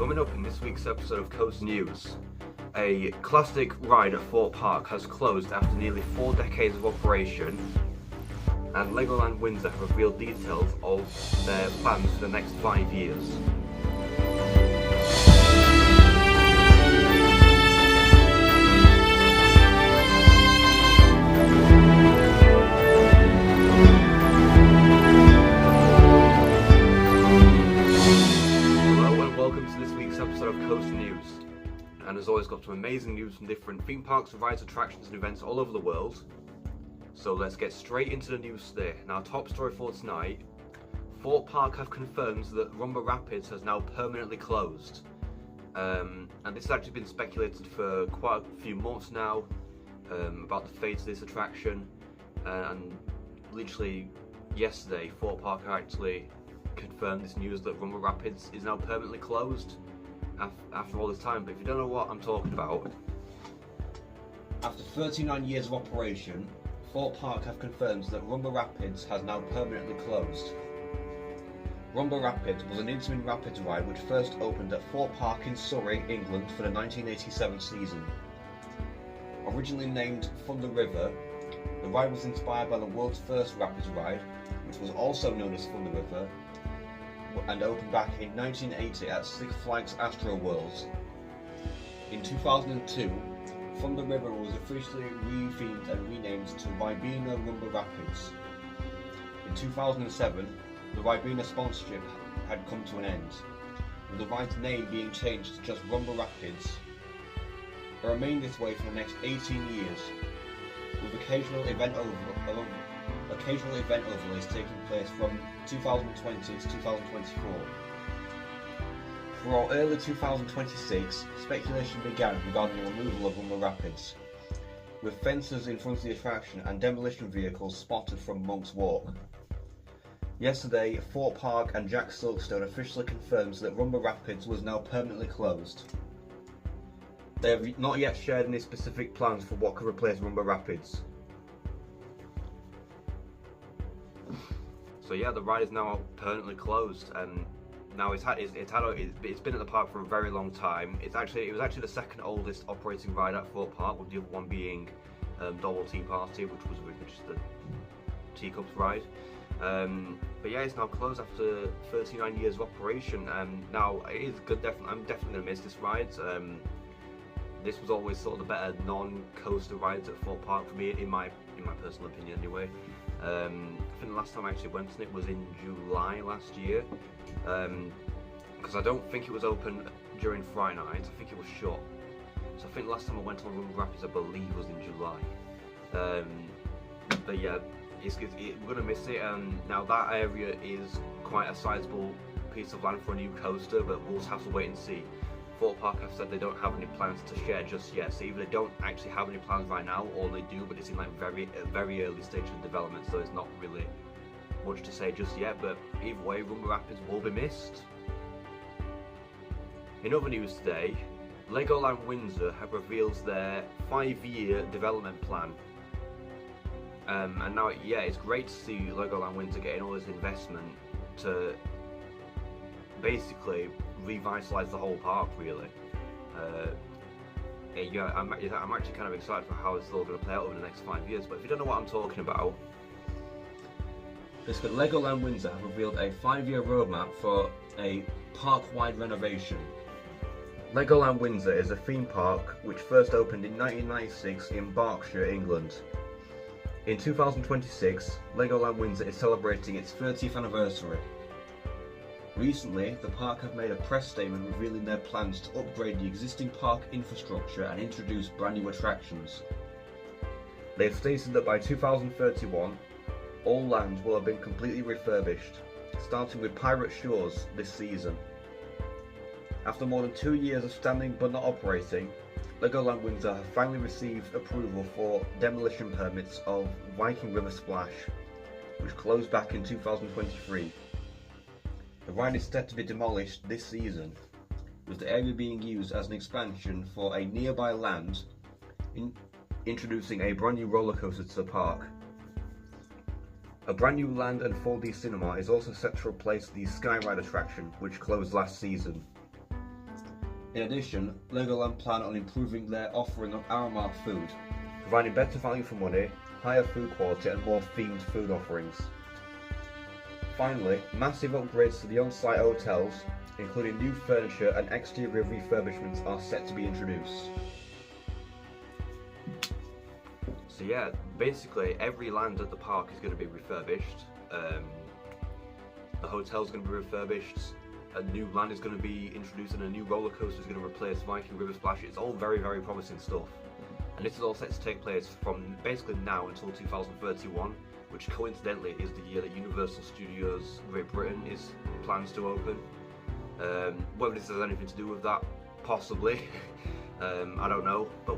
Coming up in this week's episode of Coast News, a classic ride at Thorpe Park has closed after nearly 4 decades of operation, and Legoland Windsor have revealed details of their plans for the next 5 years. And as always, got some amazing news from different theme parks, rides, attractions and events all over the world. So let's get straight into the news today. Now, top story for tonight, Thorpe Park have confirmed that Rumba Rapids has now permanently closed. And this has actually been speculated for quite a few months now, about the fate of this attraction. And literally yesterday, Thorpe Park actually confirmed this news that Rumba Rapids is now permanently closed. After all this time, but if you don't know what I'm talking about, after 39 years of operation, Thorpe Park have confirmed that Rumba Rapids has now permanently closed. Rumba Rapids was an intamin rapids ride which first opened at Thorpe Park in Surrey, England for the 1987 season. Originally named Thunder River, the ride was inspired by the world's first rapids ride, which was also known as Thunder River, and opened back in 1980 at Six Flags Astro World. In 2002, Thunder River was officially rethemed and renamed to Ribena Rumba Rapids. In 2007, the Ribena sponsorship had come to an end, with the ride's name being changed to just Rumba Rapids. It remained this way for the next 18 years, with occasional event overlays taking place from 2020 to 2024. For early 2026, speculation began regarding the removal of Rumba Rapids, with fences in front of the attraction and demolition vehicles spotted from Monk's Walk. Yesterday, Thorpe Park and Jack Silkstone officially confirmed that Rumba Rapids was now permanently closed. They have not yet shared any specific plans for what could replace Rumba Rapids. So yeah, the ride is now permanently closed, and now it's been at the park for a very long time. It was actually the second oldest operating ride at Thorpe Park, with the other one being Double Tea Party, which is the teacups ride. But yeah, it's now closed after 39 years of operation. Now it is good. I'm definitely gonna miss this ride. This was always sort of the better non-coaster rides at Thorpe Park for me, in my personal opinion anyway. I think the last time I actually went on it was in July last year, because I don't think it was open during Friday night. I think it was shut. So I think the last time I went on Rumba Rapids, I believe, was in July. But yeah, we're gonna miss it. Now that area is quite a sizable piece of land for a new coaster, but we'll have to wait and see. Thorpe Park have said they don't have any plans to share just yet, so either they don't actually have any plans right now, or they do, but it's in like very early stage of development, so there's not really much to say just yet. But either way, Rumba Rapids will be missed. In other news today, Legoland Windsor have revealed their 5-year development plan. And now, yeah, it's great to see Legoland Windsor getting all this investment to basically revitalise the whole park, really. Yeah, I'm actually kind of excited for how this is all going to play out over the next 5 years. But if you don't know what I'm talking about, basically Legoland Windsor have revealed a 5-year roadmap for a park-wide renovation. Legoland Windsor is a theme park which first opened in 1996 in Berkshire, England. In 2026, Legoland Windsor is celebrating its 30th anniversary. Recently, the park have made a press statement revealing their plans to upgrade the existing park infrastructure and introduce brand new attractions. They have stated that by 2031, all land will have been completely refurbished, starting with Pirate Shores this season. After more than 2 years of standing but not operating, Legoland Windsor have finally received approval for demolition permits of Viking River Splash, which closed back in 2023. The ride is set to be demolished this season, with the area being used as an expansion for a nearby land, introducing a brand new roller coaster to the park. A brand new land and 4D cinema is also set to replace the Skyride attraction, which closed last season. In addition, Legoland plan on improving their offering of Aramark food, providing better value for money, higher food quality and more themed food offerings. Finally, massive upgrades to the on-site hotels, including new furniture and exterior refurbishments, are set to be introduced. So yeah, basically every land at the park is going to be refurbished. The hotel's going to be refurbished, a new land is going to be introduced, and a new roller coaster is going to replace Viking River Splash. It's all very, very promising stuff. And this is all set to take place from basically now until 2031, which coincidentally is the year that Universal Studios Great Britain plans to open. Whether this has anything to do with that, possibly, I don't know, but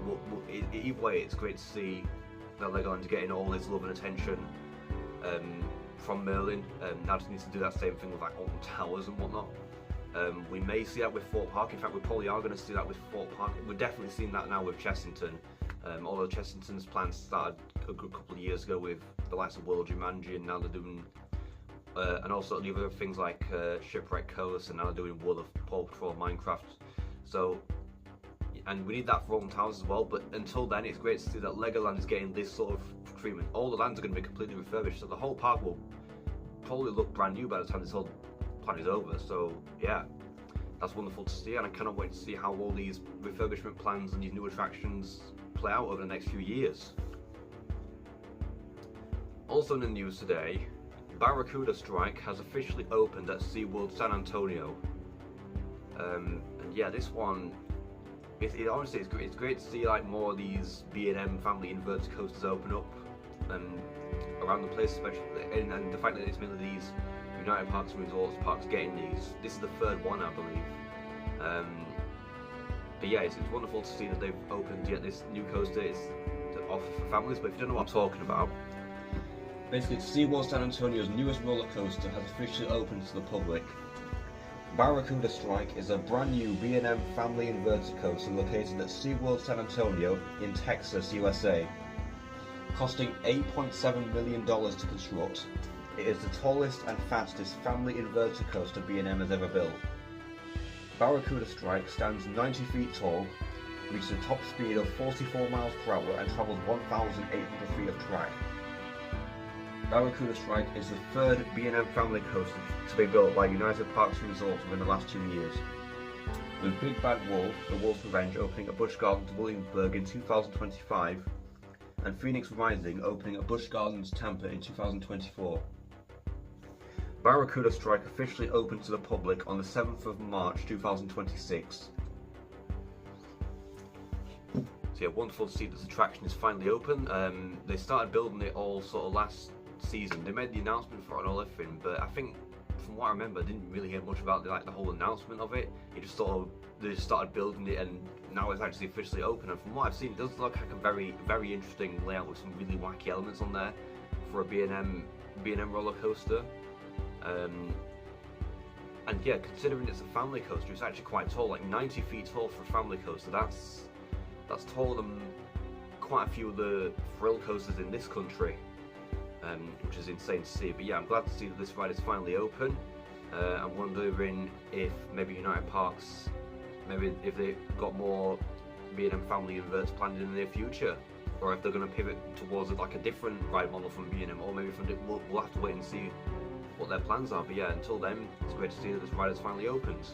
either way, it's great to see that Legoland's getting all this love and attention from Merlin. Now just needs to do that same thing with like Alton Towers and whatnot. We may see that with Thorpe Park. In fact, we probably are going to see that with Thorpe Park. We're definitely seeing that now with Chessington. Although Chessington's plans started a good couple of years ago with the likes of World Jumanji, and now they're doing, and also the other things like Shipwreck Coast, and now they're doing World of Paw Patrol Minecraft. So, and we need that for Alton Towers as well, but until then it's great to see that Legoland is getting this sort of treatment. All the lands are going to be completely refurbished, so the whole park will probably look brand new by the time this whole plan is over. So yeah, that's wonderful to see, and I cannot wait to see how all these refurbishment plans and these new attractions play out over the next few years. Also in the news today, Barracuda Strike has officially opened at SeaWorld San Antonio. And yeah, this one, honestly, it's great to see like more of these B&M family inverted coasters open up around the place, especially, and the fact that it's mainly these United Parks and Resorts parks getting these. This is the third one, I believe. But yeah, it's wonderful to see that they've opened yet this new coaster. It's to offer for families, but if you don't know what I'm talking about, basically SeaWorld San Antonio's newest roller coaster has officially opened to the public. Barracuda Strike is a brand new B&M family inverted coaster located at SeaWorld San Antonio in Texas, USA. Costing $8.7 million to construct, it is the tallest and fastest family inverted coaster B&M has ever built. Barracuda Strike stands 90 feet tall, reaches a top speed of 44 miles per hour and travels 1,800 feet of track. Barracuda Strike is the third B&M family coaster to be built by United Parks and Resorts within the last 2 years, with Big Bad Wolf, The Wolf's Revenge opening at Busch Gardens Williamsburg in 2025, and Phoenix Rising opening at Busch Gardens Tampa in 2024. Barracuda Strike officially opened to the public on the 7th of March 2026. So yeah, wonderful to see this attraction is finally open. They started building it all sort of last season. They made the announcement for it and all everything, but I think from what I remember, I didn't really hear much about the whole announcement of it. It just they just started building it, and now it's actually officially open. And from what I've seen, it does look like a very, very interesting layout with some really wacky elements on there for a B&M roller coaster. And yeah, considering it's a family coaster, it's actually quite tall, like 90 feet tall for a family coaster. That's taller than quite a few of the thrill coasters in this country, which is insane to see. But yeah, I'm glad to see that this ride is finally open. I'm wondering if maybe United Parks, maybe if they've got more B&M family inverts planned in the near future, or if they're going to pivot towards like a different ride model from B&M, or maybe we'll have to wait and see what their plans are. But yeah, until then, it's great to see that this ride has finally opened.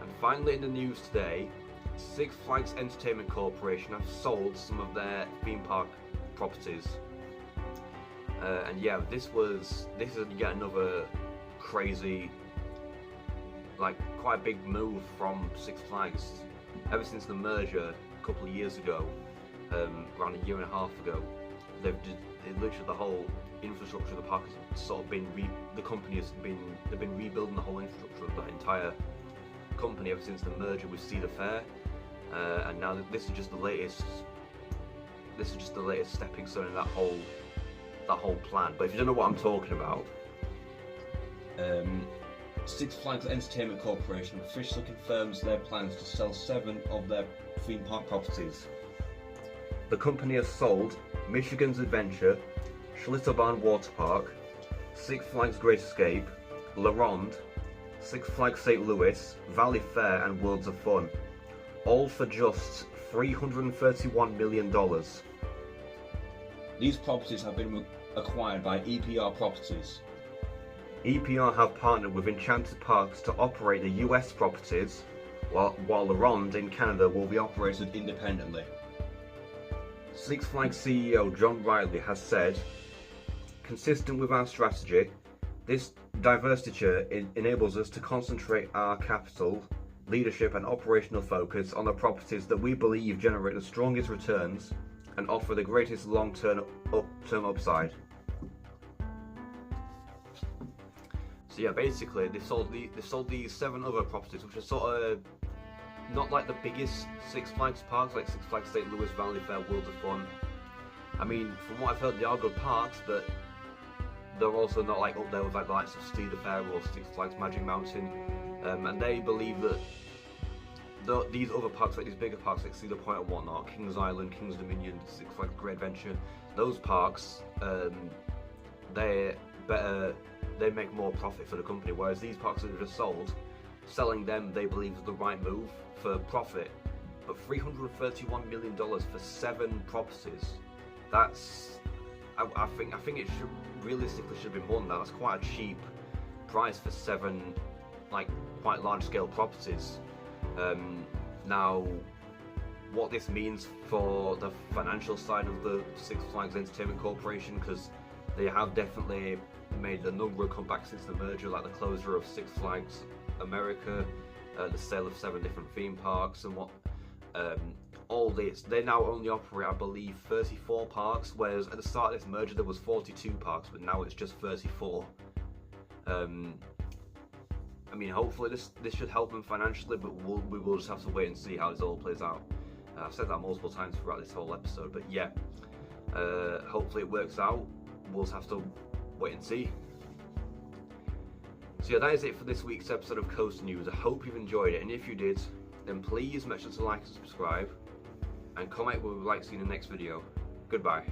And finally in the news today, Six Flags Entertainment Corporation have sold some of their theme park properties. And yeah, this is yet another crazy, like quite a big move from Six Flags. Ever since the merger a couple of years ago, around a year and a half ago, literally the whole infrastructure of the park has sort of been they've been rebuilding the whole infrastructure of the entire company ever since the merger with Cedar Fair, and now this is just the latest stepping stone in that whole plan. But if you don't know what I'm talking about, Six Flags Entertainment Corporation officially confirms their plans to sell 7 of their theme park properties. The company has sold Michigan's Adventure, Schlitterbahn Water Park, Six Flags Great Escape, La Ronde, Six Flags St. Louis, Valley Fair and Worlds of Fun, all for just $331 million. These properties have been acquired by EPR Properties. EPR have partnered with Enchanted Parks to operate the US properties, while the Ronde in Canada will be operated independently. Six Flags CEO John Riley has said, "Consistent with our strategy, this divestiture enables us to concentrate our capital, leadership and operational focus on the properties that we believe generate the strongest returns and offer the greatest long-term upside." So yeah, basically they sold these 7 other properties, which are sort of not like the biggest Six Flags parks, like Six Flags St. Louis, Valley Fair, Worlds of Fun. I mean, from what I've heard, they are good parks, but they're also not like up there with like the likes of Cedar Fair or Six Flags Magic Mountain. And they believe that these other parks, like these bigger parks like Cedar Point and whatnot, Kings Island, Kings Dominion, Six Flags Great Adventure, those parks, they make more profit for the company, whereas these parks that are just sold, selling them they believe is the right move for profit. But $331 million for 7 properties, that's, I think it should realistically be more than that. That's quite a cheap price for 7 like quite large scale properties. Now what this means for the financial side of the Six Flags Entertainment Corporation, because they have definitely made a number of comebacks since the merger, like the closure of Six Flags America, the sale of 7 different theme parks and all this. They now only operate, I believe, 34 parks, whereas at the start of this merger there was 42 parks, but now it's just 34. I mean, hopefully this should help them financially, but we will just have to wait and see how this all plays out. I've said that multiple times throughout this whole episode, but yeah, hopefully it works out. We'll just have to wait and see. So yeah, that is it for this week's episode of Coaster News. I hope you've enjoyed it, and if you did, then please make sure to like and subscribe, and comment what you would like to see in the next video. Goodbye.